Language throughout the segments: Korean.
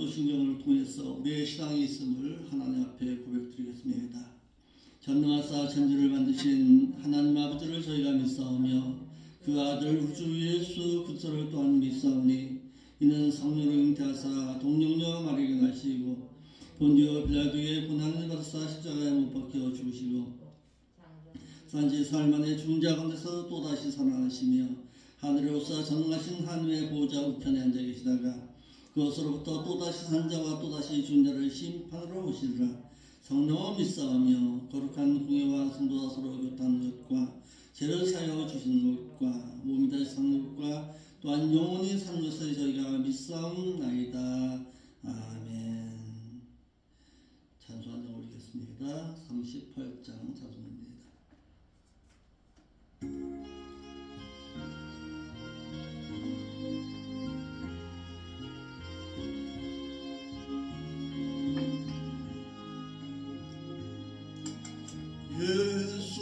사도신경을 통해서 우리의 신앙이 있음을 하나님 앞에 고백드리겠습니다. 전능하사 천지를 만드신 하나님 아버지를 저희가 믿사오며 그 아들 우주 예수 그리스도를 또한 믿사오니 이는 성령으로 잉태하사 동정녀 마리아에게 나시고 본디오 빌라도의 고난을 받으사 십자가에 못 박혀 죽으시고 산지 사흘 만에 죽은 자 가운데서 또다시 살아나시며 하늘에 오사 전능하신 하나님의 보호자 우편에 앉아 계시다가 그것으로부터 또다시 산 자와 또다시 죽은 자를 심판으로 오시리라. 성령을 믿사오며 거룩한 공예와 성도와 서로 교통하는 것과 죄를 사하여 주시는 것과 몸이 다시 사는 것과 또한 영원히 사는 것을 저희가 믿사옵나이다. 아멘. 찬송 한 장 올리겠습니다. 38장 찬송입니다. 예수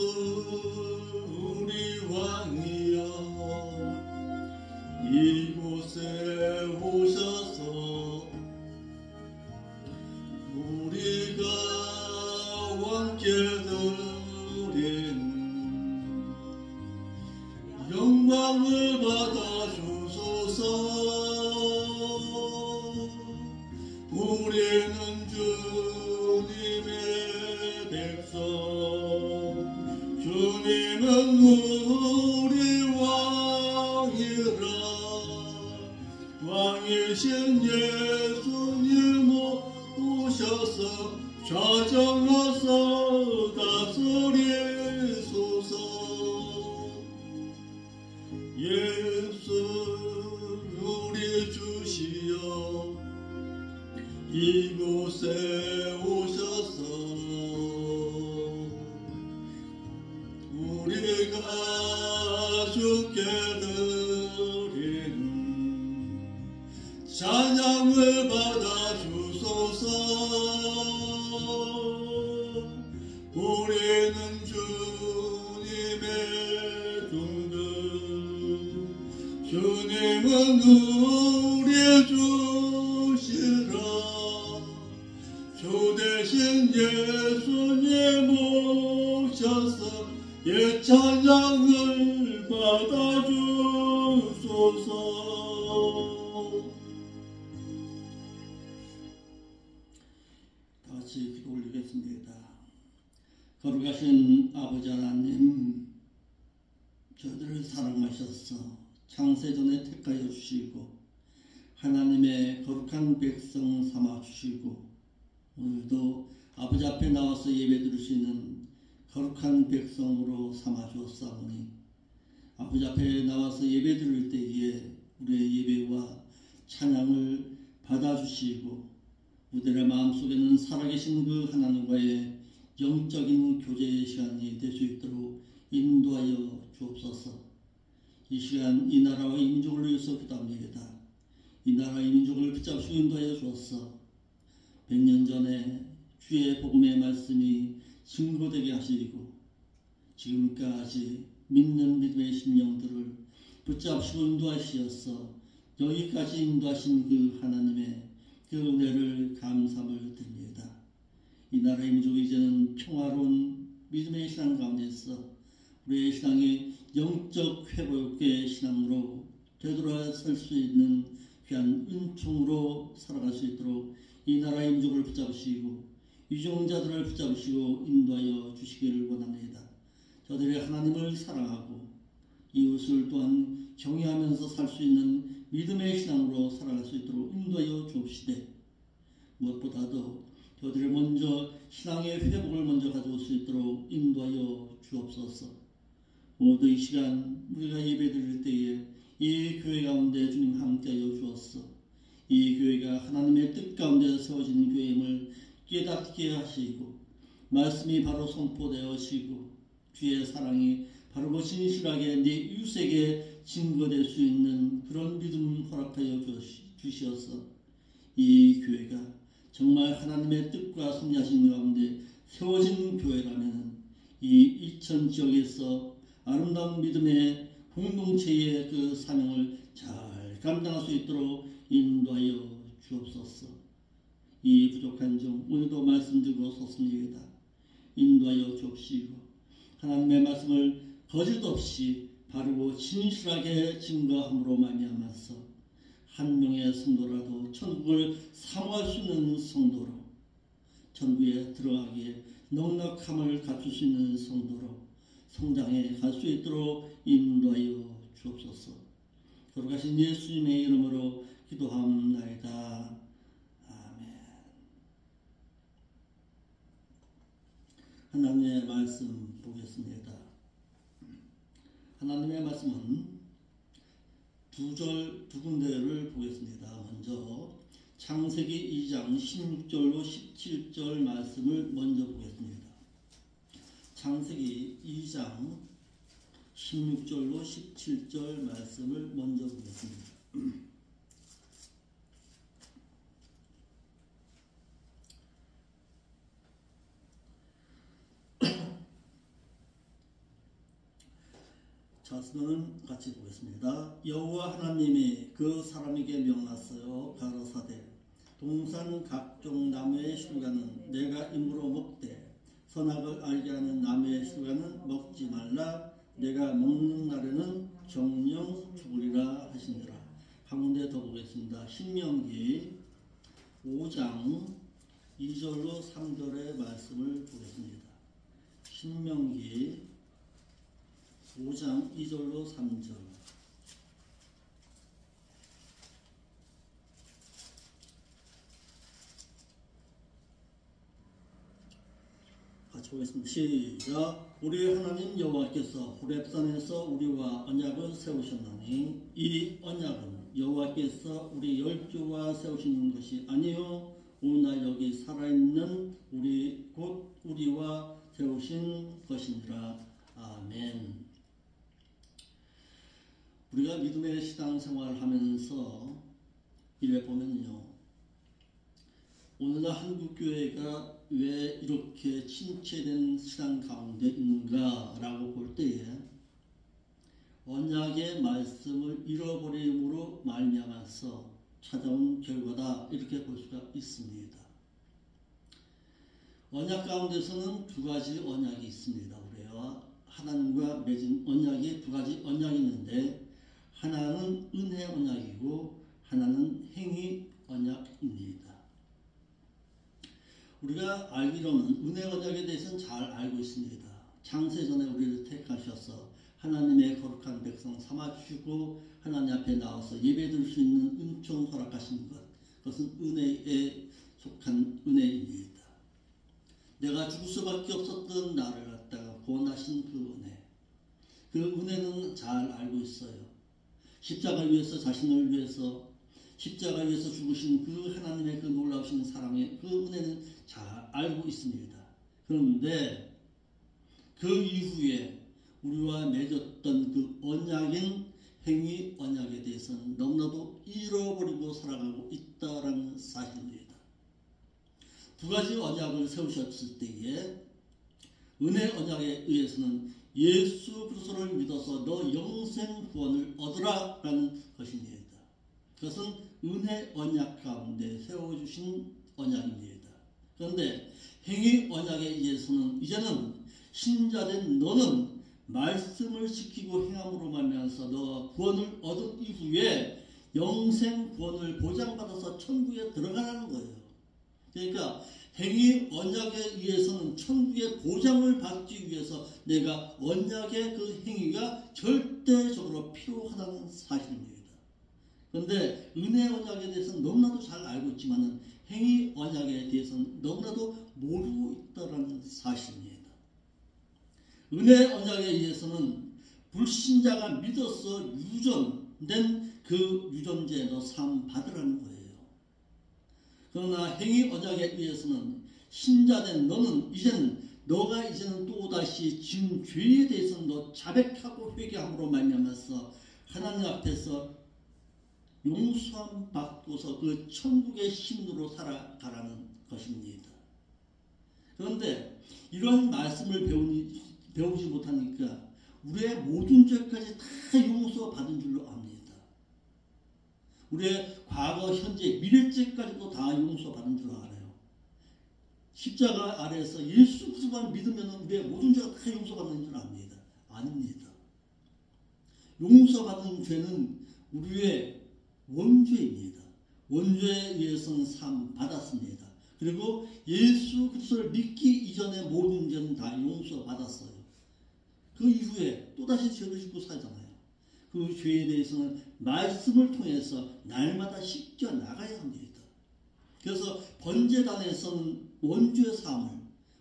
우리 왕이여 이곳에 오셔서 우리가 왕께 드린 영광을 받아주소서. 우리는 주님의 백성 주님은 우리 왕이라. 왕이신 예수님 오셔서 좌정하사 다스리소서. 예수 우리 주시여 이곳에 오셔서 우리가 주께 드린 찬양을 받아주소서. 우리는 주님의 종들 주님은 우리의 주시라. 주 대신 예수님 오셔서 예 찬양을 받아주소서. 다같이 기도 올리겠습니다. 거룩하신 아버지 하나님, 저희들을 사랑하셔서 창세전에 택하여 주시고 하나님의 거룩한 백성 삼아 주시고 오늘도 아버지 앞에 나와서 예배 드릴 수 있는 거룩한 백성으로 삼아 주었사오니 아버지 앞에 나와서 예배 드릴 때에 우리의 예배와 찬양을 받아주시고 우리의 마음속에는 살아계신 그 하나님과의 영적인 교제의 시간이 될 수 있도록 인도하여 주옵소서. 이 시간 이 나라와 이 민족을 위해서 기도합니다. 이 나라와 이 민족을 붙잡으시고 인도하여 주옵소서. 100년 전에 주의 복음의 말씀이 증거되게 하시고 지금까지 믿는 믿음의 심령들을 붙잡으시고 인도하시어서 여기까지 인도하신 그 하나님의 그 은혜를 감사함을 드립니다. 이 나라의 민족이 이제는 평화로운 믿음의 신앙 가운데서 우리의 신앙이 영적 회복의 신앙으로 되돌아설 수 있는 귀한 은총으로 살아갈 수 있도록 이 나라의 민족을 붙잡으시고 유종자들을 붙잡으시고 인도하여 주시기를 원합니다. 저들이 하나님을 사랑하고 이웃을 또한 경외하면서 살 수 있는 믿음의 신앙으로 살아갈 수 있도록 인도하여 주옵시되 무엇보다도 저들이 먼저 신앙의 회복을 먼저 가져올 수 있도록 인도하여 주옵소서. 모두 이 시간 우리가 예배 드릴 때에 이 교회 가운데 주님 함께하여 주옵소서. 이 교회가 하나님의 뜻 가운데 세워진 교회임을 깨닫게 하시고 말씀이 바로 선포되어지고 주의 사랑이 바로 진실하게 네 이웃에게 증거될 수 있는 그런 믿음 허락하여 주시어서 이 교회가 정말 하나님의 뜻과 선하신 가운데 세워진 교회라면 이 이천 지역에서 아름다운 믿음의 공동체의 그 사명을 잘 감당할 수 있도록 인도하여 주옵소서. 이 부족한 점 오늘도 말씀 듣고 섰습니다. 인도하여 주옵시고 하나님의 말씀을 거짓 없이 바르고 진실하게 증거함으로 말미암아서 한 명의 성도라도 천국을 사모할 수 있는 성도로, 천국에 들어가기에 넉넉함을 갖출 수 있는 성도로 성장해 갈 수 있도록 인도하여 주옵소서. 거룩하신 예수님의 이름으로 기도합나이다. 아멘. 하나님의 말씀 보겠습니다. 하나님의 말씀은 두 군데를 보겠습니다. 먼저 창세기 2장 16절로 17절 말씀을 먼저 보겠습니다. 창세기 2장 16절로 17절 말씀을 먼저 보겠습니다. 자수는 같이 보겠습니다. 여호와 하나님이 그 사람에게 명하사여 가로사대 동산 각종 나무의 실과는 내가 임으로 먹되 선악을 알게 하는 나무의 실과는 먹지 말라. 내가 먹는 날에는 정령 죽으리라 하시니라. 한 군데 더 보겠습니다. 신명기 5장 2절로 3절의 말씀을 보겠습니다. 신명기 5장 2절로 3절. 같이 보겠습니다. 시작. 우리 하나님 여호와께서 호렙산에서 우리와 언약을 세우셨나니 이 언약은 여호와께서 우리 열조와 세우신 것이 아니요 오늘날 여기 살아있는 우리 곧 우리와 세우신 것이니라. 아멘. 우리가 믿음의 신앙생활을 하면서 이래 보면요, 오늘날 한국교회가 왜 이렇게 침체된 신앙 가운데 있는가라고 볼 때에 언약의 말씀을 잃어버림으로 말미암아서 찾아온 결과다, 이렇게 볼 수가 있습니다. 언약 가운데서는 두 가지 언약이 있습니다. 우리와 하나님과 맺은 언약이 두 가지 언약이 있는데, 하나는 은혜 언약이고 하나는 행위 언약입니다. 우리가 알기로는 은혜 언약에 대해서는 잘 알고 있습니다. 창세전에 우리를 택하셔서 하나님의 거룩한 백성 삼아주시고 하나님 앞에 나와서 예배드릴 수 있는 은총 허락하신 것, 그것은 은혜에 속한 은혜입니다. 내가 죽을 수밖에 없었던 나를 갖다가 구원하신 그 은혜, 그 은혜는 잘 알고 있어요. 십자가 위에서 자신을 위해서 십자가 위에서 죽으신 그 하나님의 그 놀라우신 사랑의 그 은혜는 잘 알고 있습니다. 그런데 그 이후에 우리와 맺었던 그 언약인 행위 언약에 대해서는 너무나도 잃어버리고 살아가고 있다는 사실입니다. 두 가지 언약을 세우셨을 때에 은혜 언약에 의해서는 예수 그리스도를 믿어서 너 영생 구원을 얻으라 라는 것입니다. 그것은 은혜 언약 가운데 세워주신 언약입니다. 그런데 행위 언약에 의해서는 이제는 신자된 너는 말씀을 지키고 행함으로 말미암아서 너가 구원을 얻은 이후에 영생 구원을 보장받아서 천국에 들어가라는 거예요. 그러니까 행위 언약에 의해서는 천국의 보장을 받기 위해서 내가 언약의 그 행위가 절대적으로 필요하다는 사실입니다. 그런데 은혜 언약에 대해서는 너무나도 잘 알고 있지만 행위 언약에 대해서는 너무나도 모르고 있다는 사실입니다. 은혜 언약에 의해서는 불신자가 믿어서 유전된 그 유전자의 삶 받으라는 거예요. 그러나 행위 언약에 의해서는 신자된 너는 너가 이제는 또다시 지은 죄에 대해서 너 자백하고 회개함으로 말미암아서 하나님 앞에서 용서함 받고서 그 천국의 신으로 살아가라는 것입니다. 그런데 이런 말씀을 배우지 못하니까 우리의 모든 죄까지 다 용서받은 줄로 압니다. 우리의 과거, 현재, 미래죄까지도 다 용서받은 줄 알아요. 십자가 아래에서 예수 그리스도만 믿으면 우리의 모든 죄가 다 용서받는 줄 압니다. 아닙니다. 용서받은 죄는 우리의 원죄입니다. 원죄에 의해서는 상 받았습니다. 그리고 예수 그리스도를 믿기 이전의 모든 죄는 다 용서받았어요. 그 이후에 또다시 죄를 짓고 살잖아요. 그 죄에 대해서는 말씀을 통해서 날마다 씻겨 나가야 합니다. 그래서 번제단에서는 원죄의 사함을,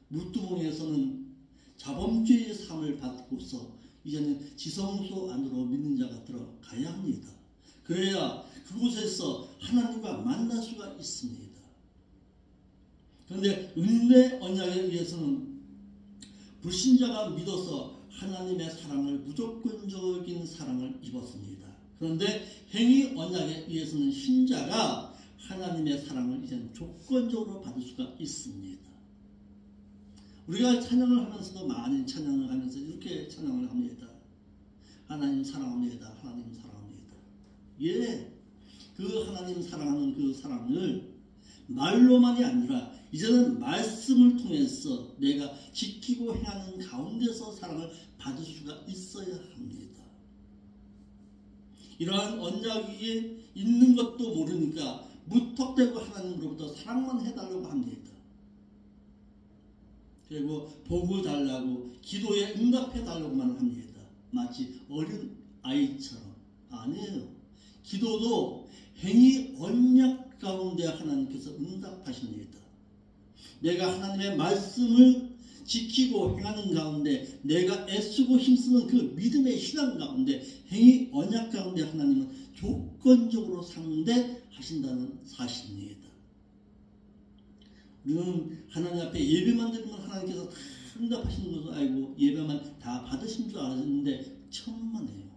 물두멍에서는 자범죄의 사함을 받고서 이제는 지성소 안으로 믿는 자가 들어가야 합니다. 그래야 그곳에서 하나님과 만날 수가 있습니다. 그런데 은혜 언약에 의해서는 불신자가 믿어서 하나님의 사랑을, 무조건적인 사랑을 입었습니다. 그런데 행위 언약에 의해서는 신자가 하나님의 사랑을 이제는 조건적으로 받을 수가 있습니다. 우리가 찬양을 하면서도 많은 찬양을 하면서 이렇게 찬양을 합니다. 하나님 사랑합니다. 하나님 사랑합니다. 예, 그 하나님 사랑하는 그 사랑을 말로만이 아니라 이제는 말씀을 통해서 내가 지키고 행하는 가운데서 사랑을 받을 수가 있어야 합니다. 이러한 언약이 있는 것도 모르니까 무턱대고 하나님으로부터 사랑만 해달라고 합니다. 그리고 복을 달라고 기도에 응답해달라고만 합니다. 마치 어린 아이처럼. 아니에요. 기도도 행위 언약 가운데 하나님께서 응답하십니다. 내가 하나님의 말씀을 지키고 행하는 가운데 내가 애쓰고 힘쓰는 그 믿음의 신앙 가운데 행위 언약 가운데 하나님은 조건적으로 상대하신다는 사실입니다. 우리는 하나님 앞에 예배만 드리면 하나님께서 다 응답하시는 것을 알고 예배만 다 받으신 줄 알았는데 천만에요.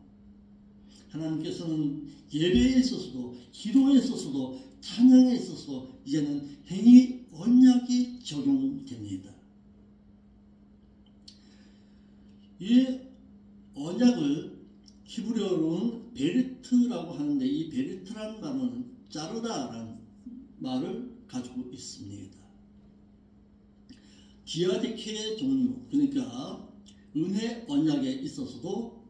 하나님께서는 예배에 있어서도 기도에 있어서도 찬양에 있어서 이제는 행위 언약이 적용됩니다. 이 언약을 히브리어로는 베리트라고 하는데 이 베리트라는 말은 자르다라는 말을 가지고 있습니다. 디아데케의 종류, 그러니까 은혜 언약에 있어서도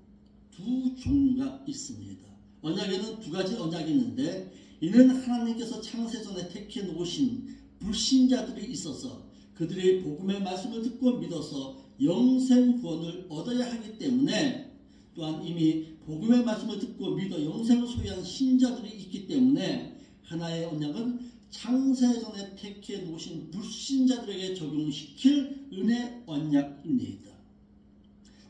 두 종류가 있습니다. 언약에는 두 가지 언약이 있는데 이는 하나님께서 창세전에 택해 놓으신 불신자들이 있어서 그들의 복음의 말씀을 듣고 믿어서 영생 구원을 얻어야 하기 때문에 또한 이미 복음의 말씀을 듣고 믿어 영생을 소유한 신자들이 있기 때문에 하나의 언약은 창세전에 택해 놓으신 불신자들에게 적용시킬 은혜 언약입니다.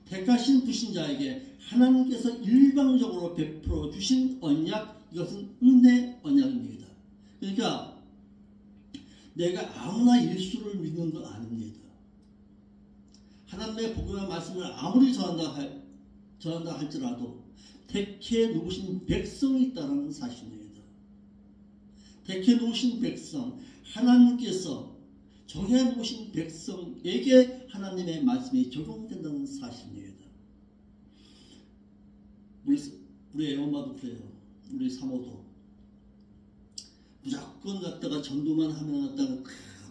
택하신 불신자에게 하나님께서 일방적으로 베풀어 주신 언약, 이것은 은혜 언약입니다. 그러니까 내가 아무나 예수를 믿는 건 아닙니다. 하나님의 복음의 말씀을 아무리 전한다 할지라도 택해 놓으신 백성이 있다는 사실입니다. 택해 놓으신 백성, 하나님께서 정해 놓으신 백성에게 하나님의 말씀이 적용된다는 사실입니다. 우리 애엄마도 그래요. 우리 사모도 무조건 갖다가 전도만 하면 갖다가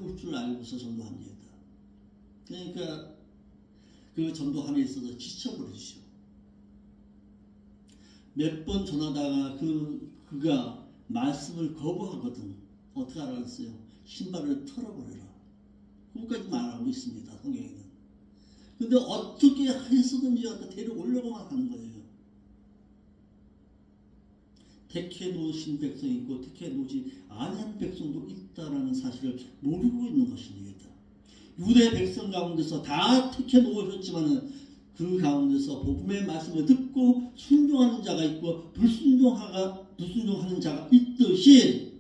올 줄 알고서 전도합니다. 그러니까 그 전도함에 있어서 지쳐버리죠. 몇 번 전하다가 그가 말씀을 거부하거든. 어떻게 알았어요? 신발을 털어버려라. 그것까지 말하고 있습니다. 성경에는. 근데 어떻게 해서든지 갖다 데려오려고만 하는 거예요. 택해 놓으신 백성이 있고 택해 놓지 않은 백성도 있다라는 사실을 모르고 있는 것입니다. 유대 백성 가운데서 다 택해 놓으셨지만은 그 가운데서 복음의 말씀을 듣고 순종하는 자가 있고 불순종하는 자가 있듯이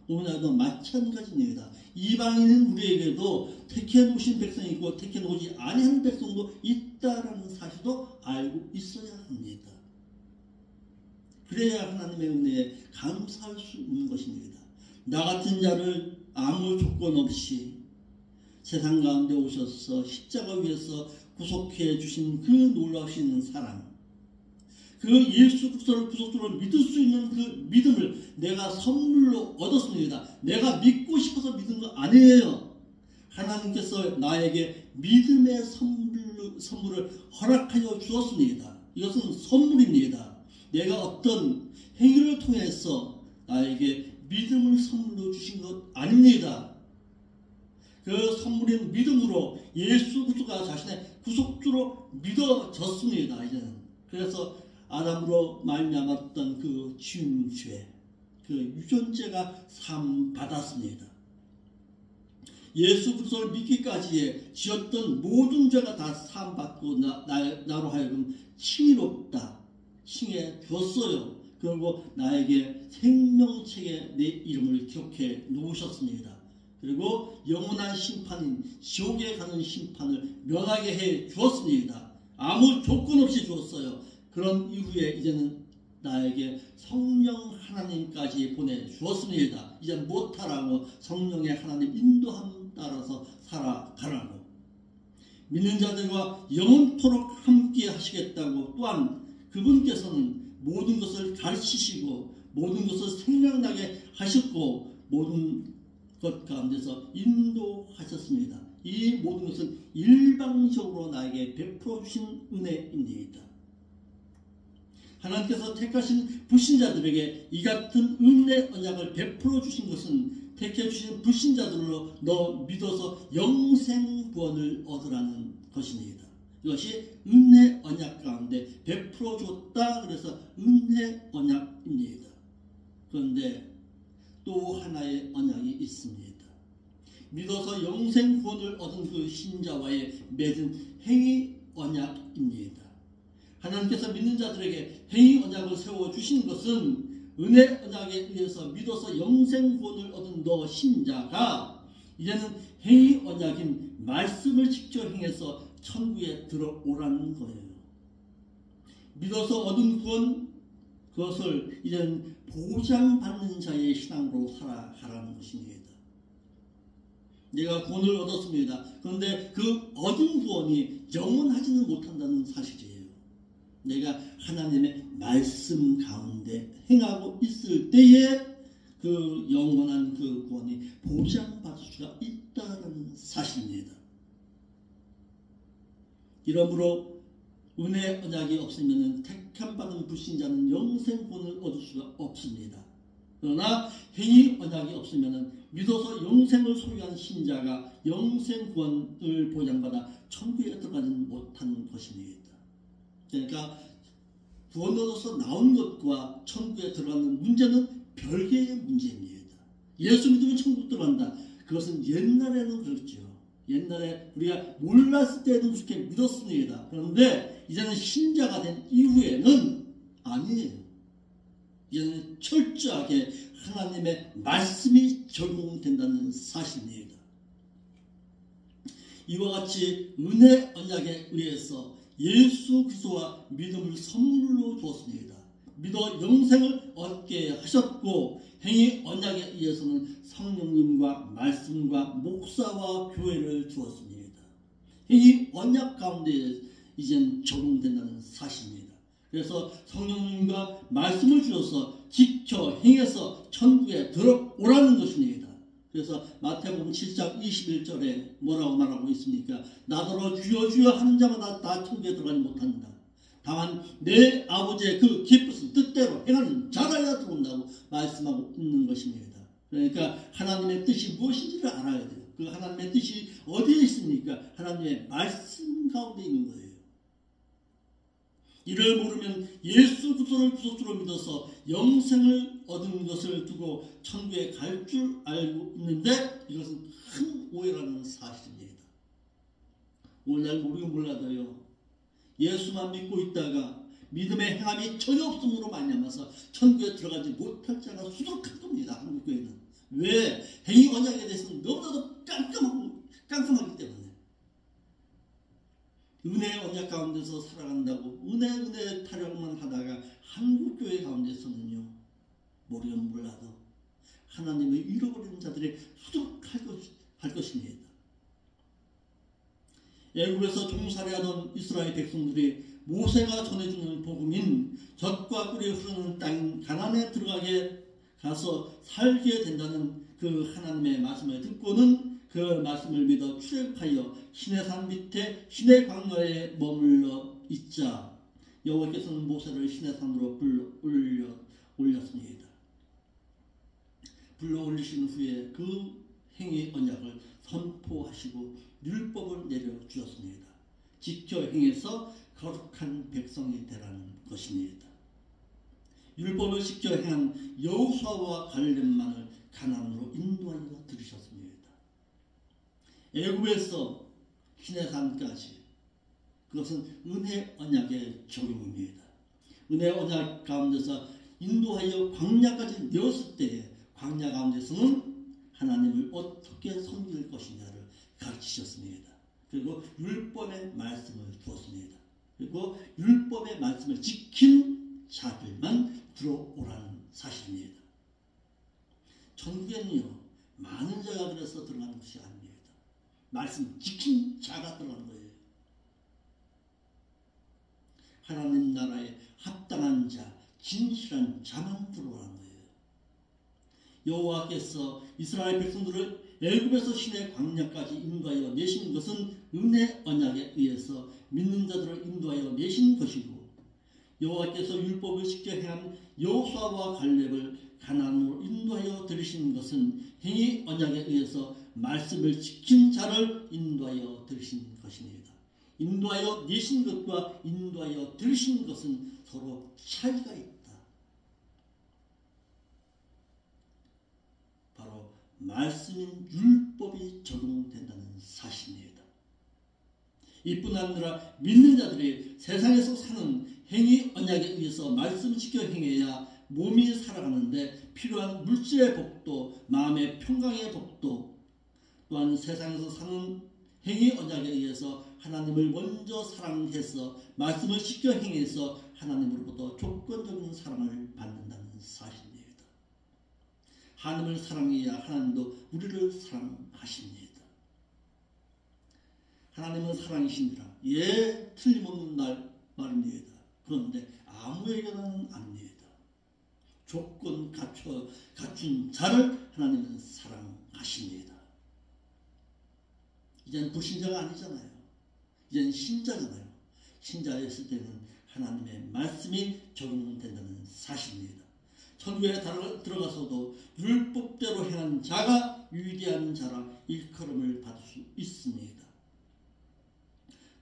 오늘날도 마찬가지입니다. 이방인은 우리에게도 택해 놓으신 백성이 있고 택해 놓지 아니한 백성도 있다라는 사실도 알고 있어야 합니다. 그래야 하나님의 은혜에 감사할 수 있는 것입니다. 나 같은 자를 아무 조건 없이 세상 가운데 오셔서 십자가 위에서 구속해 주신 그 놀라우신 사랑, 그 예수 그리스도를 구속주로 믿을 수 있는 그 믿음을 내가 선물로 얻었습니다. 내가 믿고 싶어서 믿은 거 아니에요. 하나님께서 나에게 믿음의 선물을 허락하여 주었습니다. 이것은 선물입니다. 내가 어떤 행위를 통해서 나에게 믿음을 선물로 주신 것 아닙니다. 그 선물인 믿음으로 예수 그리스도가 자신의 구속주로 믿어졌습니다. 이제는. 그래서 아담으로 말미암았던 그 지음죄, 그 유전죄가 사함 받았습니다. 예수 그리스도를 믿기까지에 지었던 모든 죄가 다 사함 받고 나로 하여금 칭의롭다 칭해 주었어요. 그리고 나에게 생명책에 내 이름을 기록해 놓으셨습니다. 그리고 영원한 심판인 지옥에 가는 심판을 면하게 해 주었습니다. 아무 조건 없이 주었어요. 그런 이후에 이제는 나에게 성령 하나님까지 보내주었습니다. 이제 못하라고 성령의 하나님 인도함 따라서 살아가라고. 믿는 자들과 영원토록 함께 하시겠다고 또한 그분께서는 모든 것을 가르치시고 모든 것을 생각나게 하셨고 모든 것 가운데서 인도하셨습니다. 이 모든 것은 일방적으로 나에게 베풀어 주신 은혜입니다. 하나님께서 택하신 불신자들에게 이 같은 은혜 언약을 베풀어 주신 것은 택해 주신 불신자들로 너 믿어서 영생 구원을 얻으라는 것입니다. 이것이 은혜 언약 가운데 베풀어 줬다. 그래서 은혜 언약입니다. 그런데 또 하나의 언약이 있습니다. 믿어서 영생 구원을 얻은 그 신자와의 맺은 행위 언약입니다. 하나님께서 믿는 자들에게 행위 언약을 세워주신 것은 은혜 언약에 의해서 믿어서 영생 구원을 얻은 너 신자가 이제는 행위 언약인 말씀을 직접 행해서 천국에 들어오라는 거예요. 믿어서 얻은 구원 그것을 이제는 보장받는 자의 신앙으로 살아가라는 것입니다. 내가 구원을 얻었습니다. 그런데 그 얻은 구원이 영원하지는 못한다는 사실이에요. 내가 하나님의 말씀 가운데 행하고 있을 때에 그 영원한 그 구원이 보장받을 수가 있다는 사실입니다. 이러므로 은혜 언약이 없으면 택함받은 불신자는 영생 구원을 얻을 수가 없습니다. 그러나 행위 언약이 없으면 믿어서 영생을 소유한 신자가 영생 구원을 보장받아 천국에 들어가지는 못하는 것입니다. 그러니까 구원 얻어서 나온 것과 천국에 들어가는 문제는 별개의 문제입니다. 예수 믿으면 천국 들어간다. 그것은 옛날에는 그렇죠. 옛날에 우리가 몰랐을 때는 그렇게 믿었습니다. 그런데 이제는 신자가 된 이후에는 아니에요. 이제는 철저하게 하나님의 말씀이 적용된다는 사실입니다. 이와 같이 은혜 언약에 의해서 예수 그리스도와 믿음을 선물로 주었습니다. 믿어 영생을 얻게 하셨고 행위 언약에 의해서는 성령님과 말씀과 목사와 교회를 주었습니다. 행위 언약 가운데 이젠 적용된다는 사실입니다. 그래서 성령님과 말씀을 주어서 지켜 행해서 천국에 들어오라는 것입니다. 그래서 마태복음 7장 21절에 뭐라고 말하고 있습니까? 나더러 주여 주여 하는 자마다 다 천국에 들어가지 못한다. 다만 내 아버지의 그 기쁘신 뜻대로 행하는 자라야 들어온다고 말씀하고 있는 것입니다. 그러니까 하나님의 뜻이 무엇인지를 알아야 돼요. 그 하나님의 뜻이 어디에 있습니까? 하나님의 말씀 가운데 있는 거예요. 이를 모르면 예수 그리스도를 구속주로 믿어서 영생을 얻은 것을 두고 천국에 갈 줄 알고 있는데 이것은 큰 오해라는 사실입니다. 오늘날 모르긴 몰라도요. 예수만 믿고 있다가 믿음의 행함이 전혀 없음으로 말미암아서 천국에 들어가지 못할 자가 수두룩할 겁니다. 한국교회는. 왜? 행위 언약에 대해서는 너무나도 깜깜하기 때문에. 은혜 언약 가운데서 살아간다고 은혜 타령만 하다가 한국교회 가운데서는요. 모르긴 몰라도 하나님을 잃어버리는 자들이 수두룩할 것입니다. 애굽에서 종살이하던 이스라엘 백성들이 모세가 전해주는 복음인 젖과 꿀이 흐르는 땅인 가나안에 들어가게 가서 살게 된다는 그 하나님의 말씀을 듣고는 그 말씀을 믿어 출애굽하여 시내산 밑에 시내 광야에 머물러 있자 여호와께서는 모세를 시내산으로 올렸습니다. 불러 올리신 후에 그 행위 언약을 선포하시고 율법을 내려주었습니다. 지켜 행해서 거룩한 백성이 되라는 것입니다. 율법을 지켜 행한 여호수아와 갈렙만을 가나안으로 인도하여 들으셨습니다. 애굽에서 시내산까지 그것은 은혜 언약의 적용입니다. 은혜 언약 가운데서 인도하여 광야까지 내었을 때에 광야 가운데서는 하나님을 어떻게 섬길 것이냐를 가르치셨습니다. 그리고 율법의 말씀을 주었습니다. 그리고 율법의 말씀을 지킨 자들만 들어오라는 사실입니다. 천국에는요 많은 자가 그래서 들어가는 것이 아닙니다. 말씀 지킨 자가 들어가는 거예요. 하나님 나라에 합당한 자, 진실한 자만 들어오라는 거예요. 여호와께서 이스라엘 백성들을 애굽에서 시내 광야까지 인도하여 내신 것은 은혜 언약에 의해서 믿는 자들을 인도하여 내신 것이고 여호와께서 율법을 지켜 행한 여호수아와 갈렙을 가나안으로 인도하여 들이신 것은 행위 언약에 의해서 말씀을 지킨 자를 인도하여 들이신 것입니다. 인도하여 내신 것과 인도하여 들이신 것은 서로 차이가 있다. 바로 말씀인 율법이 적용된다는 사실입니다. 이뿐 아니라 믿는 자들이 세상에서 사는 행위 언약에 의해서 말씀 지켜 행해야 몸이 살아가는데 필요한 물질의 복도, 마음의 평강의 복도, 또한 세상에서 사는 행위 언약에 의해서 하나님을 먼저 사랑해서 말씀을 지켜 행해서 하나님으로부터 조건적인 사랑을 받는다는 사실입니다. 하나님을 사랑해야 하나님도 우리를 사랑하십니다. 하나님은 사랑이시니라. 예, 틀림없는 말입니다. 그런데 아무에게는 아닙니다. 조건 갖춘 자를 하나님은 사랑하십니다. 이제는 불신자가 아니잖아요. 이제는 신자잖아요. 신자였을 때는 하나님의 말씀이 적용된다는 사실입니다. 천국에 들어가서도 율법대로 행한 자가 위대한 자라 일컬음을 받을 수 있습니다.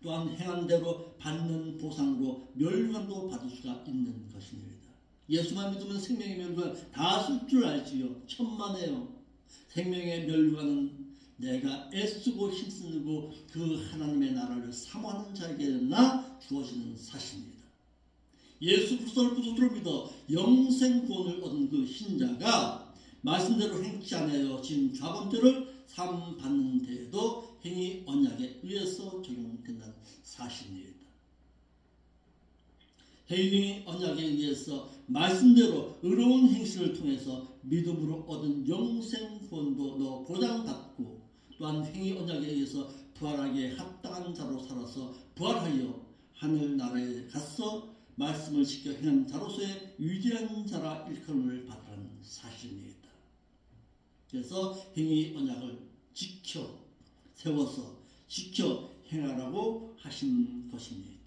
또한 행한 대로 받는 보상으로 멸류관도 받을 수가 있는 것입니다. 예수만 믿으면 생명의 멸류관 다 쓸 줄 알지요. 천만에요. 생명의 멸류관은 내가 애쓰고 힘쓰고 그 하나님의 나라를 사모하는 자에게나 주어지는 사실입니다. 예수 그리스도를 구주로 믿어 영생 구원을 얻은 그 신자가 말씀대로 행치 않아요 지은 좌범죄를 사함 받는 데에도 행위 언약에 의해서 적용된다는 사실입니다. 행위 언약에 의해서 말씀대로 의로운 행실을 통해서 믿음으로 얻은 영생 구원도 너 보장받고 또한 행위 언약에 의해서 부활하기에 합당한 자로 살아서 부활하여 하늘나라에 가서 말씀을 지켜 행한 자로서의 위대한 자라 일컬음을 받으라는 사실입니다. 그래서 행위 언약을 지켜 세워서 지켜 행하라고 하신 것입니다.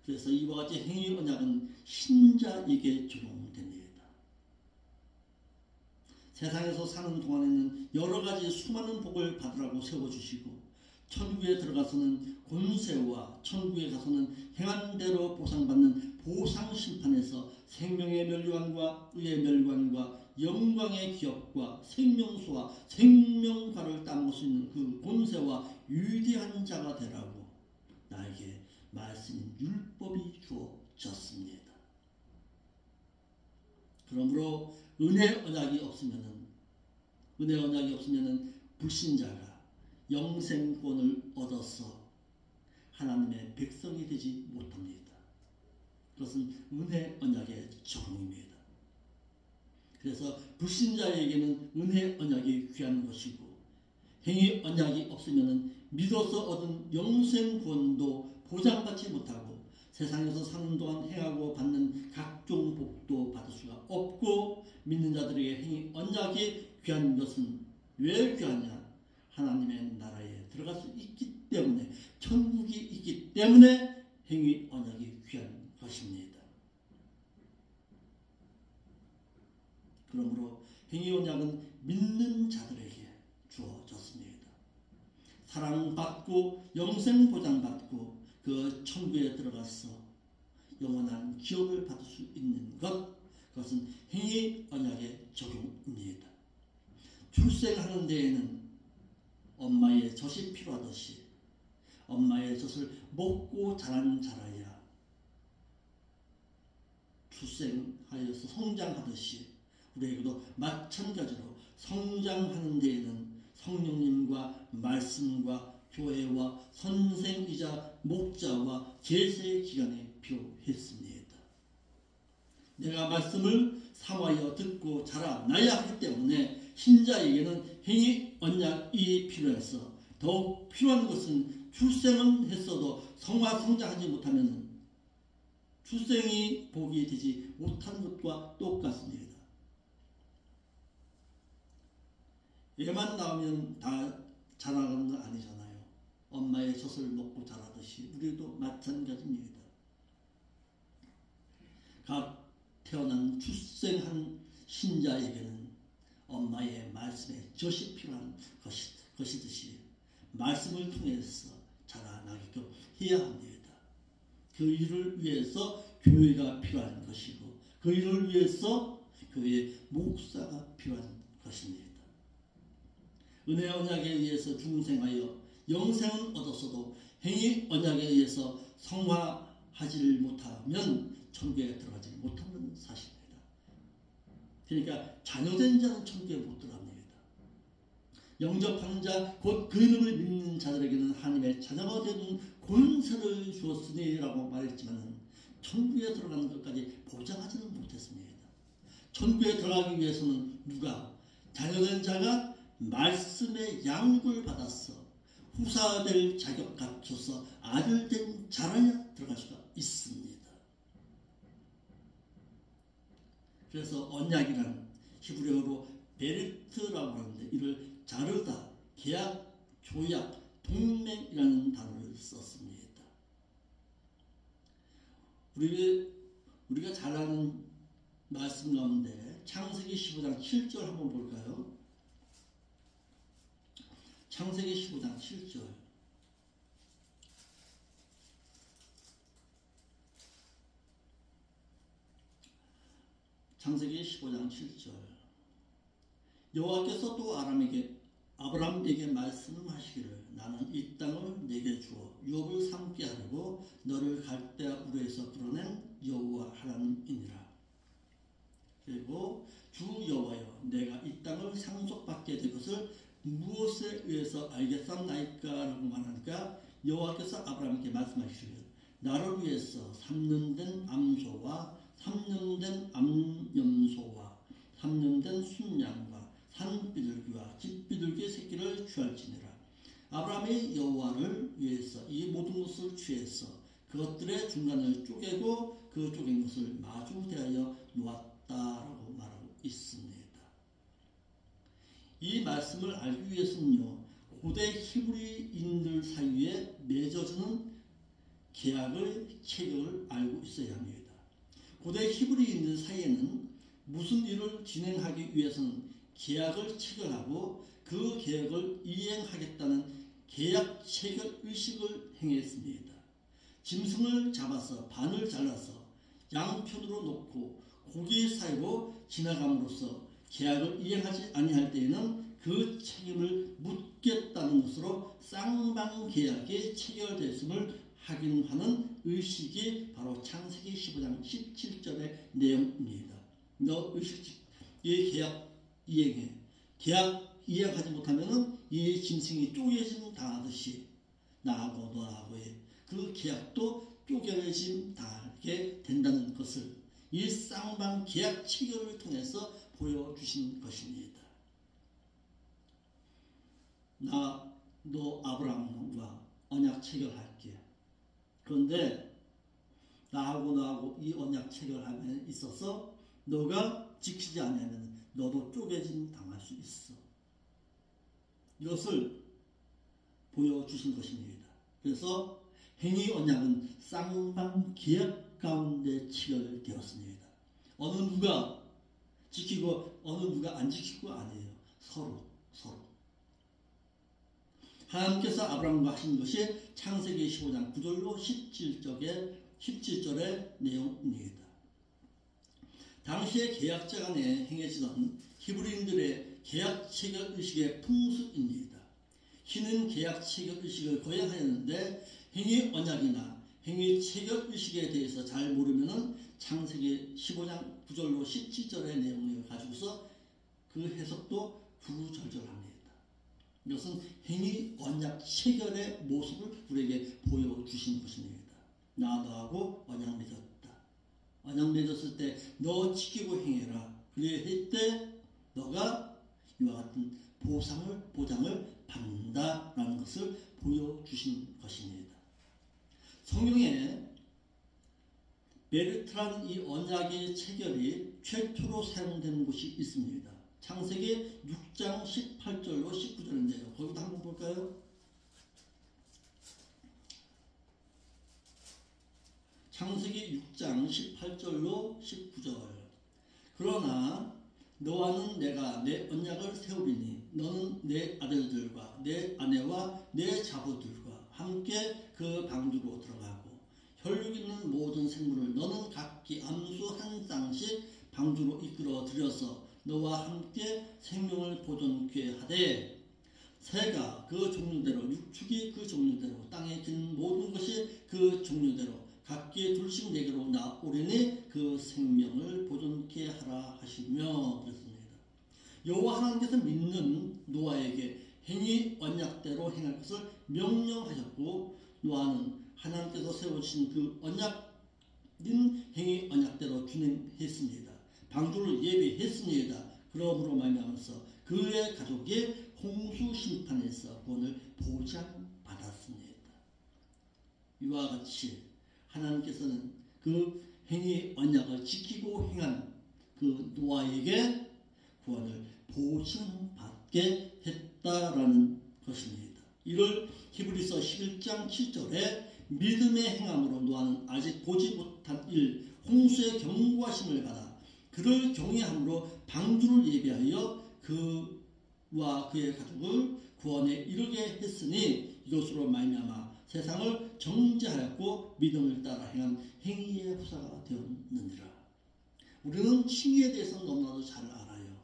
그래서 이와 같이 행위 언약은 신자에게 적용됩니다. 세상에서 사는 동안에는 여러 가지 수많은 복을 받으라고 세워주시고 천국에 들어가서는 권세와 천국에 가서는 행한 대로 보상받는 보상심판에서 생명의 멸류관과 의의 멸류관과 영광의 기업과 생명수와 생명과를 따먹을 수 있는 그 권세와 위대한 자가 되라고 나에게 말씀인 율법이 주어졌습니다. 그러므로 은혜 언약이 없으면은 불신자가 영생권을 얻어서 하나님의 백성이 되지 못합니다. 그것은 은혜 언약의 적용입니다. 그래서 불신자에게는 은혜 언약이 귀한 것이고 행위 언약이 없으면은 믿어서 얻은 영생 구원도 보장받지 못하고 세상에서 사는 동안 행하고 받는 각종 복도 받을 수가 없고 믿는 자들에게 행위 언약이 귀한 것은 왜 귀하냐? 하나님의 나라에 들어갈 수 있기 때문에, 천국이 있기 때문에 행위 언약이 귀한 것입니다. 그러므로 행위 언약은 믿는 자들에게 주어졌습니다. 사랑받고 영생 보장받고 그 천국에 들어가서 영원한 기업을 받을 수 있는 것, 그것은 행위 언약의 적용입니다. 출생하는 데에는 엄마의 젖이 필요하듯이 엄마의 젖을 먹고 자란 자라야 출생하여서 성장하듯이 우리에게도 마찬가지로 성장하는 데에는 성령님과 말씀과 교회와 선생이자 목자와 제세 기간이 필요했습니다. 내가 말씀을 사모하여 듣고 자라나야 하기 때문에 신자에게는 행위 언약이 필요해서, 더욱 필요한 것은 출생은 했어도 성화 성장하지 못하면 출생이 복이 되지 못하는 것과 똑같습니다. 애만 나오면 다 자라는 건 아니잖아요. 엄마의 젖을 먹고 자라듯이 우리도 마찬가지입니다. 각 태어난 출생한 신자에게는 엄마의 말씀에 젖이 필요한 것이듯이 말씀을 통해서 자라나게끔 해야 합니다. 그 일을 위해서 교회가 필요한 것이고 그 일을 위해서 교회의 목사가 필요한 것입니다. 은혜 언약에 의해서 중생하여 영생은 얻었어도 행위 언약에 의해서 성화하지를 못하면 천국에 들어가지 못하는 사실입니다. 그러니까 자녀된 자는 천국에 못 들어갑니다. 영접하는 자, 곧 그 이름을 믿는 자들에게는 하나님의 자녀가 되는 권세를 주었으니 라고 말했지만 천국에 들어가는 것까지 보장하지는 못했습니다. 천국에 들어가기 위해서는 누가? 자녀된 자가 말씀의 양육을 받아서 후사될 자격 갖춰서 아들된 자라야 들어갈 수가 있습니다. 그래서 언약이란 히브리어로 베르트라고 하는데 이를 자르다, 계약, 조약, 동맹이라는 단어를 썼습니다. 우리가 잘 아는 말씀 가운데 창세기 15장 7절 한번 볼까요? 창세기 15장 7절. 창세기 15장 7절. 여호와께서 또 아브람에게 말씀하시기를 나는 이 땅을 내게 주어 유업을 삼게 하려고 너를 갈대아 우르에서 끌어낸 여호와 하나님이니라. 그리고 주 여호와여 내가 이 땅을 상속받게 될 것을 무엇에 의해서 알겠사옵나이까? 라고 말하니까 여호와께서 아브라함에게 말씀하시기를 나를 위해서 3년 된 암소와 3년 된 암염소와 3년 된 순양과 산비둘기와 집비둘기의 새끼를 취할지니라. 아브라함이 여호와를 위해서 이 모든 것을 취해서 그것들의 중간을 쪼개고 그 쪼갠 것을 마주대하여 놓았다라고 말하고 있습니다. 이 말씀을 알기 위해서는요, 고대 히브리인들 사이에 맺어지는 계약의 체격을 알고 있어야 합니다. 고대 히브리인들 사이에는 무슨 일을 진행하기 위해서는 계약을 체결하고 그 계약을 이행하겠다는 계약 체결 의식을 행했습니다. 짐승을 잡아서 반을 잘라서 양편으로 놓고 고기 사이로 지나감으로써 계약을 이행하지 아니할 때에는 그 책임을 묻겠다는 것으로 쌍방계약이 체결됐음을 확인하는 의식이 바로 창세기 15장 17절의 내용입니다. 너 이 계약 이행해. 계약 이행하지 못하면 이 짐승이 쪼개짐 당하듯이 나하고 너하고의 그 계약도 쪼개짐 당하게 된다는 것을 이 쌍방 계약 체결을 통해서 보여주신 것입니다. 나 너 아브라함과 언약 체결할게. 그런데 나하고 너하고 이 언약 체결함에 있어서 너가 지키지 않으면 너도 쪼개짐 당할 수 있어. 이것을 보여주신 것입니다. 그래서 행위 언약은 쌍방 계약 가운데 체결되었습니다. 어느 누가 지키고 어느 누가 안 지키고 아니에요. 서로. 하나님께서 아브라함과 하신 것이 창세기 15장 9절로 17절의 내용입니다. 당시의 계약자 간에 행해지던 히브리인들의 계약 체결 의식의 풍습입니다. 신은 계약 체결 의식을 거행하였는데 행위 언약이나 행위 체결 의식에 대해서 잘 모르면은 창세기 15장 9절로 17절의 내용을 가지고서 그 해석도 구구절절합니다. 이것은 행위 언약 체결의 모습을 우리에게 보여주신 것입니다. 나 너하고 언약 맺었다. 언약 맺었을 때 너 지키고 행해라. 그래 때 너가 이와 같은 보장을 받는다라는 것을 보여주신 것입니다. 성경에 베르트라는 이 언약의 체결이 최초로 사용된 곳이 있습니다. 창세기 6장 18절로 19절인데요. 거기도 한번 볼까요? 창세기 6장 18절로 19절. 그러나 너와는 내가 내 언약을 세우리니 너는 내 아들들과 내 아내와 내 자부들과 함께 그 방주로 들어가고 혈육 있는 모든 생물을 너는 각기 암수 한 쌍씩 방주로 이끌어 들여서 너와 함께 생명을 보존케 하되 새가 그 종류대로 육축이 그 종류대로 땅에 긴 모든 것이 그 종류대로 각기 둘씩 내게로 나오리니 그 생명을 보존케 하라 하시며 그랬습니다. 여호와 하나님께서 믿는 노아에게 행위 언약대로 행할 것을 명령하셨고 노아는 하나님께서 세우신 그 언약인 행위 언약대로 준행했습니다. 방주를 예비했습니다. 그러므로 말미암아서 그의 가족이 홍수 심판에서 구원을 보장받았습니다. 이와 같이 하나님께서는 그 행위 언약을 지키고 행한 그 노아에게 구원을 보장받게 했다라는 것입니다. 이를 히브리서 11장 7절에 믿음의 행함으로 노아는 아직 보지 못한 일 홍수의 경고하심을 받아 그를 경외함으로 방주를 예비하여 그와 그의 가족을 구원에 이르게 했으니 이것으로 말미암아 세상을 정죄하였고 믿음을 따라 행한 행위의 후사가 되었느니라. 우리는 칭의에 대해서는 너무나도 잘 알아요.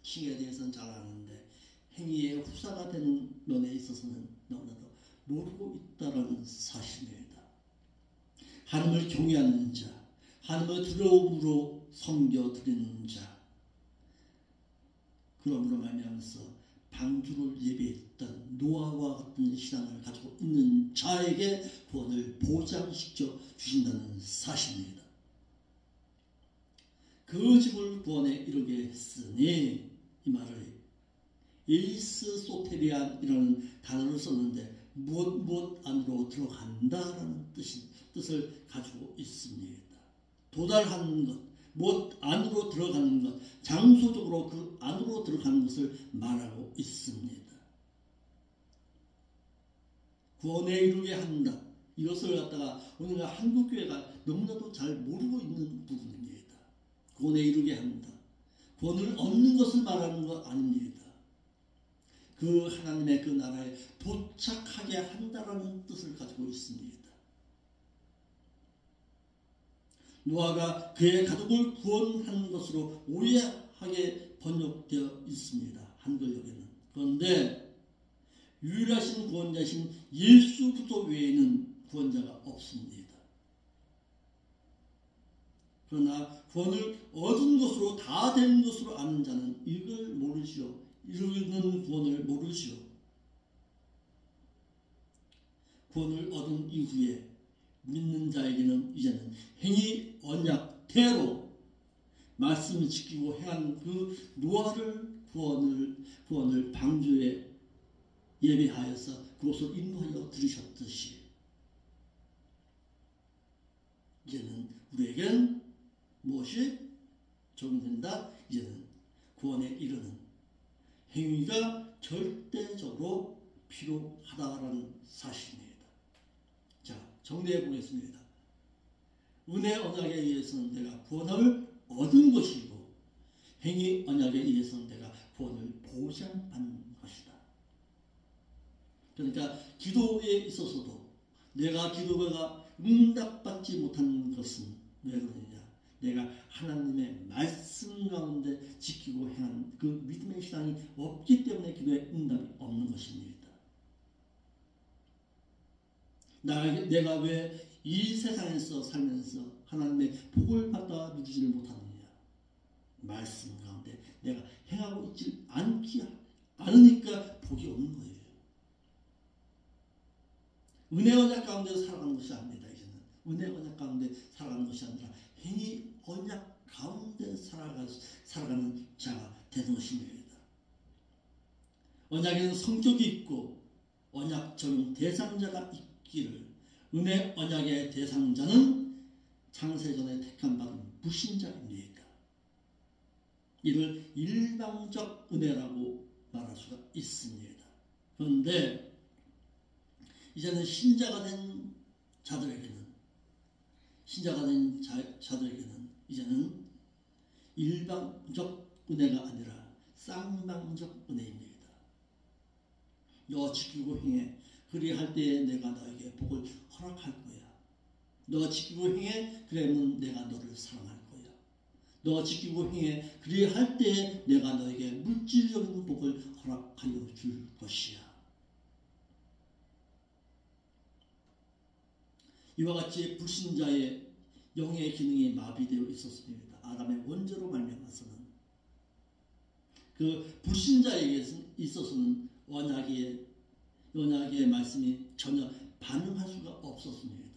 칭의에 대해서는 잘 아는데 행위의 후사가 된 면에 있어서는 너무나도 모르고 있다는 사실입니다. 하나님을 경외하는 자, 하나님을 두려움으로 섬겨드리는 자, 그러므로 말미암아서 방주를 예비했던 노아와 같은 신앙을 가지고 있는 자에게 구원을 보장시켜 주신다는 사실입니다. 그 집을 구원에 이르게 했으니 이 말을 에이스 소테리안이라는 단어를 썼는데 무엇 안으로 들어간다라는 뜻을 가지고 있습니다. 도달하는 것, 무엇 안으로 들어가는 것, 장소적으로 그 안으로 들어가는 것을 말하고 있습니다. 구원에 이르게 한다. 이것을 갖다가 오늘 한국교회가 너무나도 잘 모르고 있는 부분입니다. 구원에 이르게 한다. 구원을 얻는 것을 말하는 것 아닙니다. 그 하나님의 그 나라에 도착하게 한다라는 뜻을 가지고 있습니다. 노아가 그의 가족을 구원한 것으로 오해하게 번역되어 있습니다. 한글역에는. 그런데 유일하신 구원자신 예수 그리스도 외에는 구원자가 없습니다. 그러나 구원을 얻은 것으로 다 된 것으로 아는 자는 이걸 모르시오. 이루는 구원을 모르시오. 구원을 얻은 이후에 믿는 자에게는 이제는 행위 언약대로 말씀을 지키고 행한 그 노아를 구원을 방주에 예배하여서 그곳을 인도하여 들으셨듯이 이제는 우리에겐 무엇이 적용된다? 이제는 구원에 이르는 행위가 절대적으로 필요하다라는 사실입니다. 자, 정리해 보겠습니다. 은혜 언약에 의해서는 내가 구원을 얻은 것이고 행위 언약에 의해서는 내가 구원을 보장받는 것이다. 그러니까 기도에 있어서도 내가 기도가 응답받지 못한 것은 왜 그러느냐? 내가 하나님의 말씀 가운데 지키고 행한 그 믿음의 신앙이 없기 때문에 기도에 응답이 없는 것입니다. 내가 왜 이 세상에서 살면서 하나님의 복을 받아 누리지를 못하느냐? 말씀 가운데 내가 행하고 있지 않으니까 복이 없는 거예요. 은혜 언약 가운데 살아가는 것이 아닙니다. 이제는 은혜 언약 가운데 살아가는 것이 아니라 행위 언약 가운데 살아가는 자가 되는 것입니다. 언약에는 성격이 있고 언약 적용 대상자가 있기를 은혜 언약의 대상자는 창세전에 택함받은 불신자입니다. 이를 일방적 은혜라고 말할 수가 있습니다. 그런데 이제는 신자가 된 자들에게는 이제는 일방적 은혜가 아니라 쌍방적 은혜입니다. 너 지키고 행해 그리할 때에 내가 너에게 복을 허락할 거야. 너 지키고 행해 그러면 내가 너를 사랑할 거야. 너 지키고 행해 그리할 때에 내가 너에게 물질적인 복을 허락하여 줄 것이야. 이와 같이 불신자의 영의 기능이 마비되어 있었습니다. 아담의 원죄로 말미암아서는 그 불신자에게 있어서는 언약의 말씀이 전혀 반응할 수가 없었습니다.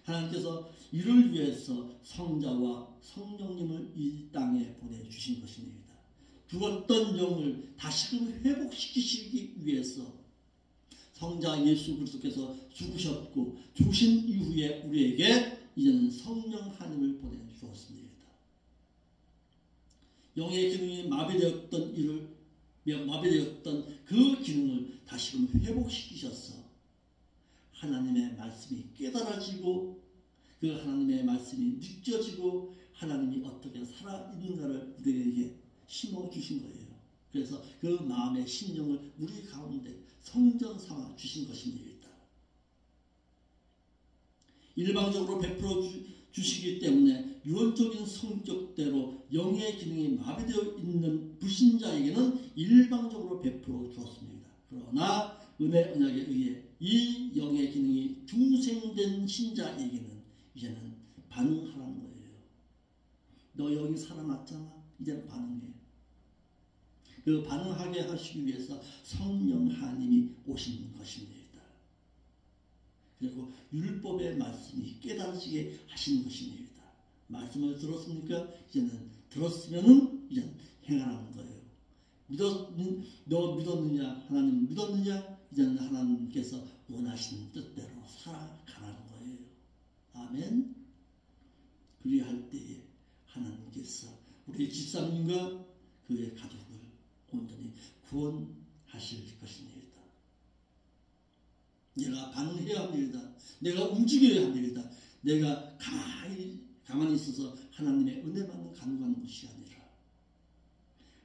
하나님께서 이를 위해서 성자와 성령님을 이 땅에 보내주신 것입니다. 죽었던 영을 다시금 회복시키시기 위해서 성자 예수 그리스도께서 죽으셨고 죽으신 이후에 우리에게 이제는 성령 하나님을 보내주었습니다. 영의 기능이 마비되었던 그 기능을 다시금 회복시키셔서 하나님의 말씀이 깨달아지고 그 하나님의 말씀이 느껴지고 하나님이 어떻게 살아있는가를 우리에게 심어주신 거예요. 그래서 그 마음의 심령을 우리 가운데 성전 삼아 주신 것입니다. 일방적으로 베풀어 주시기 때문에 유언적인 성격대로 영의 기능이 마비되어 있는 불신자에게는 일방적으로 베풀어 주었습니다. 그러나 은혜 언약에 의해 이 영의 기능이 중생된 신자에게는 이제는 반응하라는 거예요. 너 영이 살아났잖아. 이제는 반응해. 그 반응하게 하시기 위해서 성령 하나님이 오신 것입니다. 그리고 율법의 말씀이 깨달아지게 하신 것입니다. 말씀을 들었습니까? 이제는 들었으면은 이제는 행하라는 거예요. 너 믿었느냐? 하나님 믿었느냐? 이제는 하나님께서 원하시는 뜻대로 살아가라는 거예요. 아멘. 그리할 때에 하나님께서 우리 집사님과 그의 가족을 온전히 구원하실 것입니다. 내가 반응해야 합니다. 내가 움직여야 합니다. 내가 가만히 있어서 하나님의 은혜만 간구하는 것이 아니라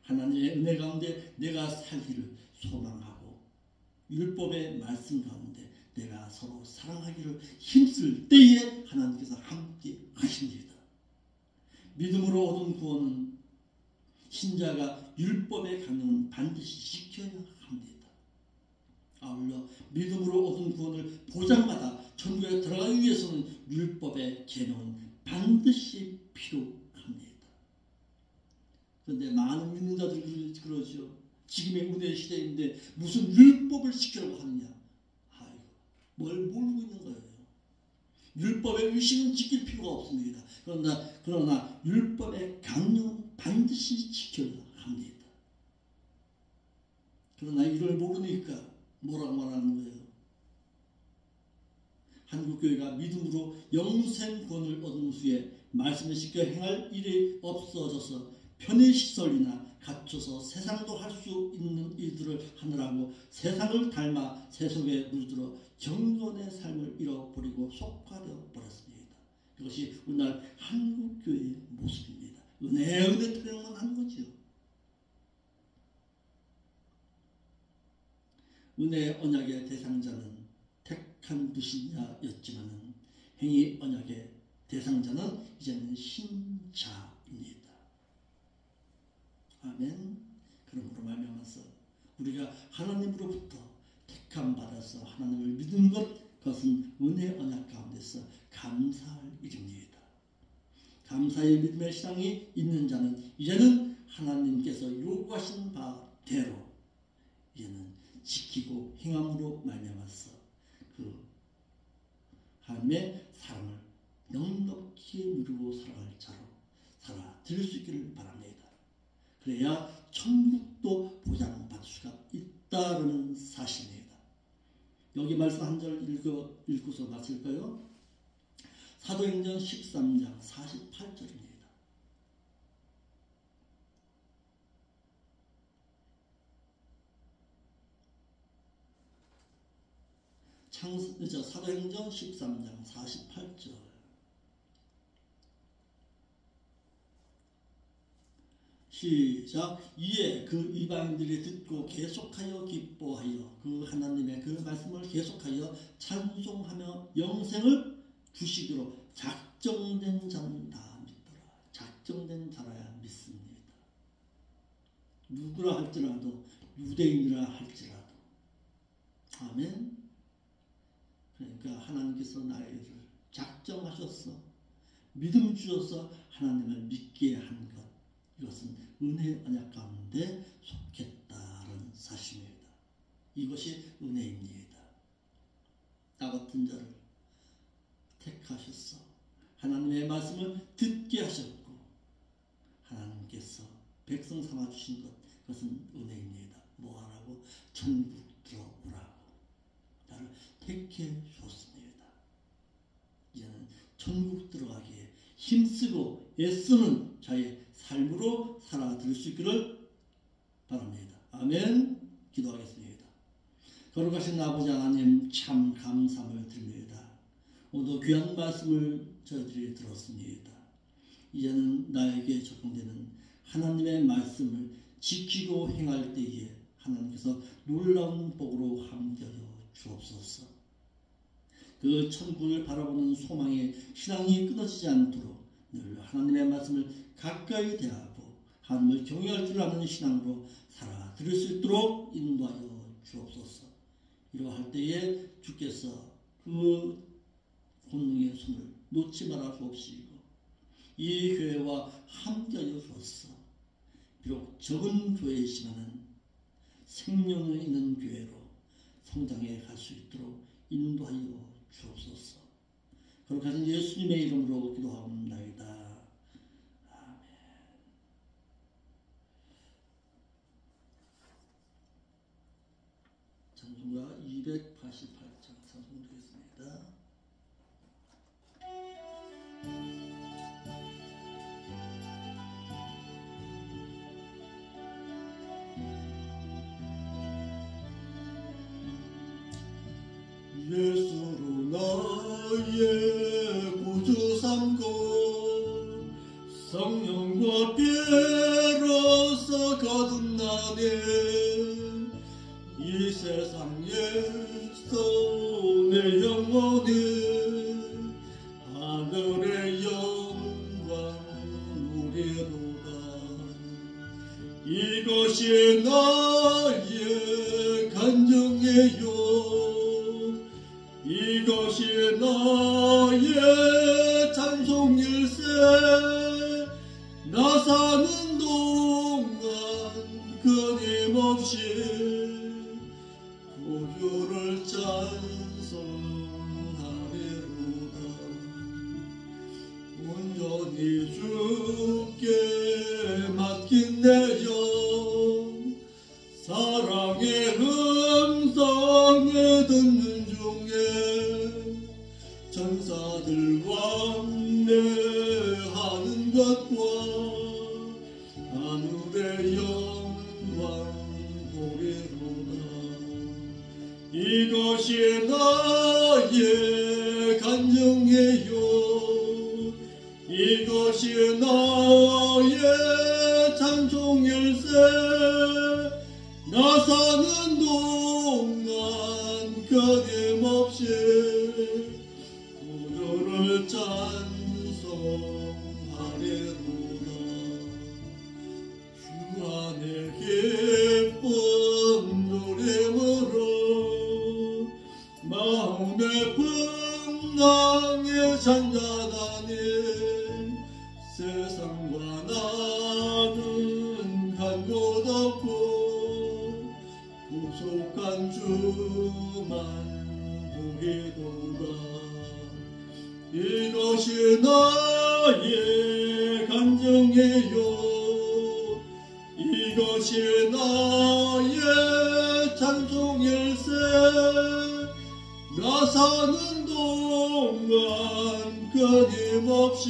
하나님의 은혜 가운데 내가 살기를 소망하고 율법의 말씀 가운데 내가 서로 사랑하기를 힘쓸 때에 하나님께서 함께 하십니다. 믿음으로 얻은 구원은 신자가 율법의 강령은 반드시 지켜야 합니다. 아울러 믿음으로 얻은 구원을 보장받아 천국에 들어가기 위해서는 율법의 계명은 반드시 필요합니다. 그런데 많은 믿는 자들이 그러죠. 지금의 은혜 시대인데 무슨 율법을 지키려고 하느냐. 아이고, 뭘 모르고 있는 거예요. 율법의 의식은 지킬 필요가 없습니다. 그러나 율법의 강령은 반드시 지켜야 합니다. 그러나 이를 모르니까 뭐라고 말하는 거예요? 한국교회가 믿음으로 영생권을 얻은 후에 말씀을 지켜 행할 일이 없어져서 편의시설이나 갖춰서 세상도 할 수 있는 일들을 하느라고 세상을 닮아 세속에 물들어 경건의 삶을 잃어버리고 속가려 버렸습니다. 이것이 오늘날 한국교회의 모습입니다. 은혜 타령만 하는 거죠. 은혜 언약의 대상자는 택한 부신자였지만 행위 언약의 대상자는 이제는 신자입니다. 아멘. 그러므로 말미암아서 우리가 하나님으로부터 택함 받아서 하나님을 믿는 것, 그것은 은혜 언약 가운데서 감사할 일입니다. 감사의 믿음의 신앙이 있는 자는 이제는 하나님께서 요구하신 바대로 이제는 지키고 행함으로 말미암아서 그 하나님의 사랑을 넉넉히 누리고 살아갈 자로 살아들 수 있기를 바랍니다. 그래야 천국도 보장받을 수가 있다는 사실입니다. 여기 말씀 한 절 읽고서 마칠까요? 사도행전 13장 48절입니다. 사도행전 13장 48절. 시작. 이에 그 이방인들이 듣고 계속하여 기뻐하여 그 하나님의 그 말씀을 계속하여 찬송하며 영생을 주시기로 작정된 자는 다 믿더라. 작정된 자라야 믿습니다. 누구라 할지라도, 유대인이라 할지라도. 아멘. 그러니까 하나님께서 나의 일을 작정하셔서 믿음 주셔서 하나님을 믿게 한 것, 이것은 은혜 언약 가운데 속했다는 사실입니다. 이것이 은혜입니다. 나 같은 자를 택하셔서 하나님의 말씀을 듣게 하셨고 하나님께서 백성 삼아주신 것, 그것은 은혜입니다. 뭐하라고? 천국 들어오라고 나를 택해 주었습니다. 이제는 천국 들어가기에 힘쓰고 애쓰는 자의 삶으로 살아들 수 있기를 바랍니다. 아멘. 기도하겠습니다. 거룩하신 아버지 하나님, 참 감사함을 드립니다. 오늘도 귀한 말씀을 저희들이 들었습니다. 이제는 나에게 적용되는 하나님의 말씀을 지키고 행할 때에 하나님께서 놀라운 복으로 함께하여 주옵소서. 그 천국을 바라보는 소망의 신앙이 끊어지지 않도록 늘 하나님의 말씀을 가까이 대하고 하나님을 경외할 줄 아는 신앙으로 살아들을 수 있도록 인도하여 주옵소서. 이러할 때에 주께서 그 권능의 손을 놓지 말아 주옵시고 이 교회와 함께하여 주옵소서. 비록 적은 교회이지만은 생명이 있는 교회로 성장해 갈 수 있도록 인도하여 주옵소서. 거룩하신 예수님의 이름으로 기도하옵나이다. 아멘. 찬송가 288장 찬송드리겠습니다. 예수로 나의 구주 삼고 성령과 피로써 거듭나네 이 세상에서 내 영혼이 하늘의 영광 누리도다. 이것이 나의 간증이요 이것이 나의 찬송일세. 나 사는 동안 끊임없이 구주를 찬송하리로다. 온전히 주께 맡긴 내 영 사랑의 왕의 음성을 듣는 중에 천사들 왕래하는 것과 하늘의 영광 보리로다. 이것이 나의 간증이요 이것이 나의 찬송일세. 나 사는 동안 끊임없이 구주를 찬송하리로다. 주 안에 기쁨 누림으로 마음의 풍랑에 잔잔하니 세상과 나는 간 곳 없고 구속한 주만 보이도다. 이것이 나의 간증이요 이것이 나의 찬송일세. 나 사는 동안 끊임없이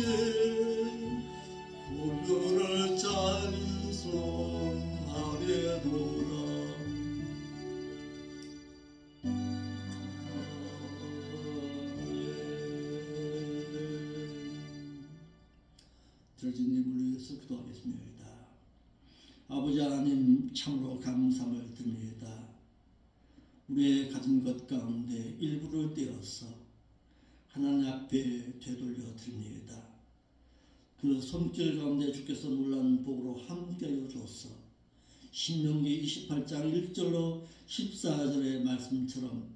구주를 찬송하리로다. 들어진 입을 위해서 기도하겠습니다. 아버지 하나님, 참으로 감사를 드립니다. 우리의 가진 것 가운데 일부를 떼어서 하나님 앞에 되돌려 드립니다. 그 손길 가운데 주께서 놀라운 복으로 함께하여 주옵소서. 신명기 28장 1절로 14절의 말씀처럼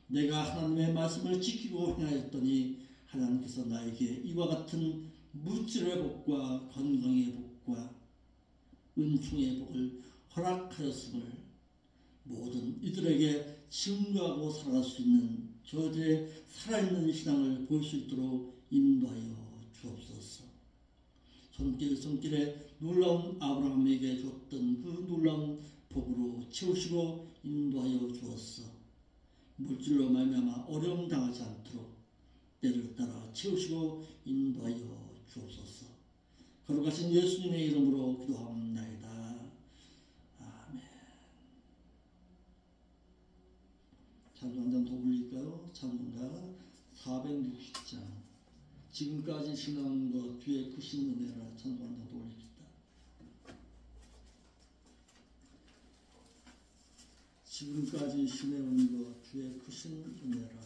내가 하나님의 말씀을 지키고 행하였더니 하나님께서 나에게 이와 같은 물질의 복과 건강의 복과 은총의 복을 허락하였음을 모든 이들에게 증거하고 살아갈 수 있는 저들의 살아있는 신앙을 볼 수 있도록 인도하여 주옵소서. 손길에 놀라운 아브라함에게 줬던 그 놀라운 복으로 채우시고 인도하여 주옵소서. 물질로 말미암아 어려움 당하지 않도록 때를 따라 채우시고 인도하여 주옵소서. 거룩하신 예수님의 이름으로 기도하옵나이다. 아멘. 찬송 한 장 더 올릴까요? 찬송가 460장. 지금까지 지나온 것 주의 크신 은혜라. 찬송 한 장 더 올립니다. 지금까지 지내온 것 주의 크신 은혜라.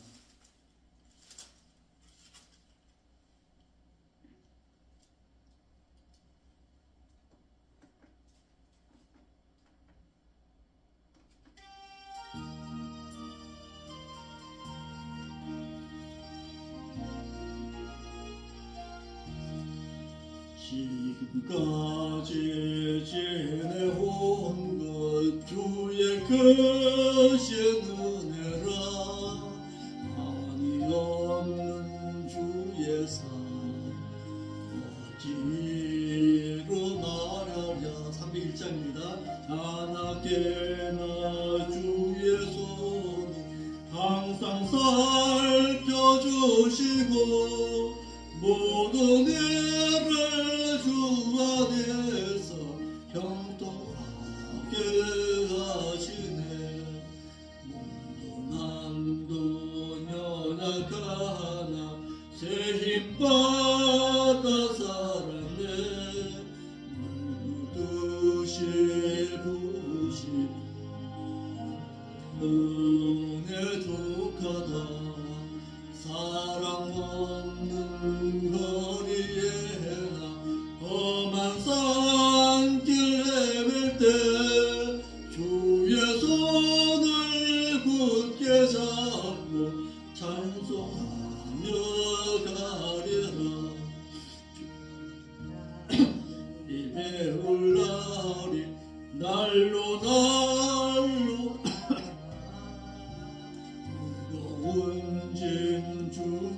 지금까지 지내온 것 주의 크신 은혜라. 한이 없는 주의 사 어찌로 말하랴. 301장입니다. 하나께나 주의 손 항상 살펴주시고 모든 일을 주 안에서 형통하게 하시네. 몸도 남도 연약하나 새 힘 받아 살았네. 물듯이 부신 은혜 족하다. 사랑 없는 거리에 나 험한 산길 헤맬 때 주의 손을 굳게 잡고 찬송하며 가리라. 입에 올라리 날로 무거운 진주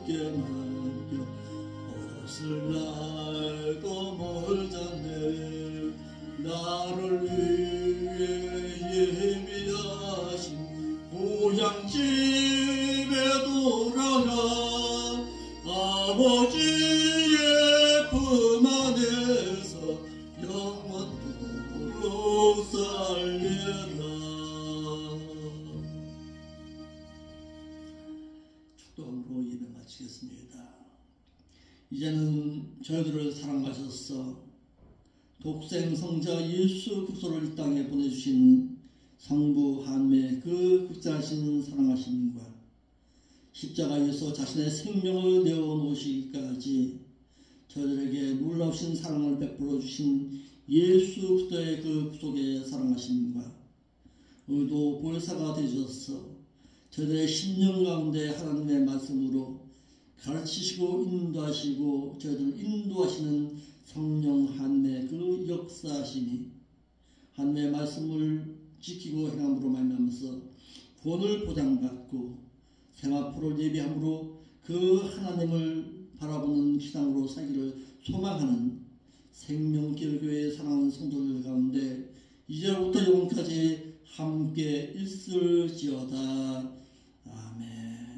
이제는 저희들을 사랑하셔서 독생 성자 예수 그리스도를 이 땅에 보내주신 성부 하나님의 그 극진하신 사랑하심과 십자가에서 자신의 생명을 내어놓으시기까지 저희들에게 놀라우신 사랑을 베풀어 주신 예수 그리스도의 그 구속의 사랑하심과 오늘도 보혜사가 되셔서 저희들의 심령 가운데 하나님의 말씀으로 가르치시고 인도하시고 저희들을 인도하시는 성령 하나님의 그 역사하심이 하나님의 말씀을 지키고 행함으로 말미암아서 구원을 보장받고 생활포를 예비함으로 그 하나님을 바라보는 신앙으로 살기를 소망하는 생명기회교회의 사랑하는 성도들 가운데 이제부터 영원까지 함께 있을지어다. 아멘.